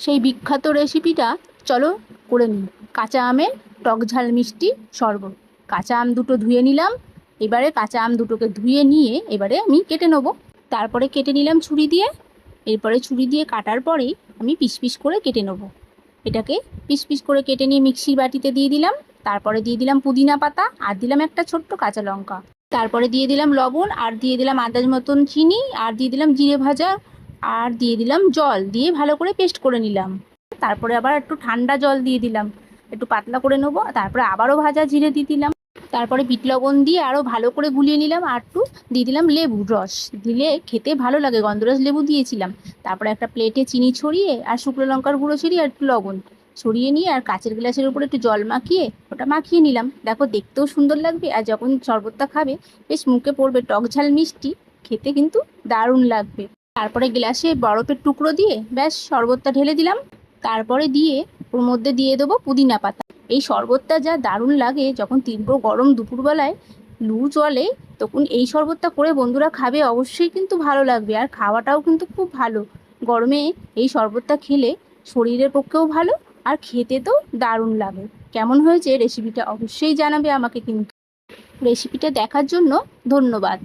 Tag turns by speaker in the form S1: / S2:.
S1: সেই বিখ্যাত রেসিপিটা চলো করে নিই। কাঁচা আমের টক ঝাল মিষ্টি শরবত। কাঁচা আম দুটো ধুয়ে নিলাম। এবারে কাঁচা আম দুটোকে ধুয়ে নিয়ে এবারে আমি কেটে নেব। তারপরে কেটে নিলাম ছুরি দিয়ে। এরপরে ছুরি দিয়ে কাটার পরেই আমি পিস পিস করে কেটে নেব। এটাকে পিস পিস করে কেটে নিয়ে মিক্সির বাটিতে দিয়ে দিলাম। তারপরে দিয়ে দিলাম পুদিনা পাতা আর দিলাম একটা ছোট্ট কাঁচা লঙ্কা। তারপরে দিয়ে দিলাম লবণ আর দিয়ে দিলাম আন্দাজ মতন চিনি আর দিয়ে দিলাম জিরে ভাজা আর দিয়ে দিলাম জল দিয়ে ভালো করে পেস্ট করে নিলাম। তারপরে আবার একটু ঠান্ডা জল দিয়ে দিলাম, একটু পাতলা করে নেবো। তারপরে আবারও ভাজা জিরে দিয়ে দিলাম। তারপরে বিট লবণ দিয়ে আরও ভালো করে গুলিয়ে নিলাম আর একটু দিয়ে দিলাম লেবুর রস। দিলে খেতে ভালো লাগে, গন্ধরাজ লেবু দিয়েছিলাম। তারপরে একটা প্লেটে চিনি ছড়িয়ে আর শুকনো লঙ্কার গুঁড়ো ছড়িয়ে আর একটু লবণ ছড়িয়ে নিয়ে আর কাঁচের গ্লাসের উপরে একটু জল মাখিয়ে ওটা মাখিয়ে নিলাম। দেখো দেখতেও সুন্দর লাগবে আর যখন শরবতটা খাবে বেশ মুখে পড়বে টক ঝাল মিষ্টি, খেতে কিন্তু দারুণ লাগবে। তারপরে গ্লাসে বরফের টুকরো দিয়ে ব্যাস শরবতটা ঢেলে দিলাম। তারপরে দিয়ে ওর মধ্যে দিয়ে দেবো পুদিনা পাতা। এই শরবতটা যা দারুণ লাগে, যখন তীব্র গরম দুপুরবেলায় লু চলে তখন এই শরবতটা করে বন্ধুরা খাবে, অবশ্যই কিন্তু ভালো লাগবে। আর খাওয়াটাও কিন্তু খুব ভালো, গরমে এই শরবতটা খেলে শরীরের পক্ষেও ভালো আর খেতে তো দারুণ লাগে। কেমন হয়েছে রেসিপিটা অবশ্যই জানাবে আমাকে কিন্তু। রেসিপিটা দেখার জন্য ধন্যবাদ।